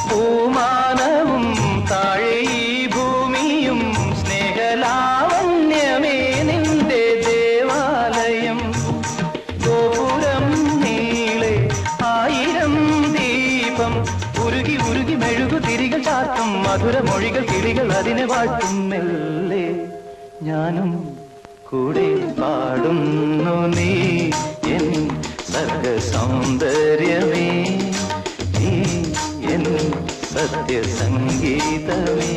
പൂമാനവും താഴെ ഈ ഭൂമിയും സ്നേഹലാവണ്യമേ നിന്റെ ദേവാലയം. ഗോപുരം നീളെ 1000 ദീപം ഉരുകി ഉരുകി മെഴുകു തിരികൾ ചാർത്തും മധുരമൊഴികൾ കിളികൾ അതിനെ വാഴ്ത്തും. മെല്ലെ ഞാനും കൂടെ പാടുന്നു നീ എൻ സർഗ സൗന്ദര്യമേ, നീ എൻ സത്യസംഗീതമേ.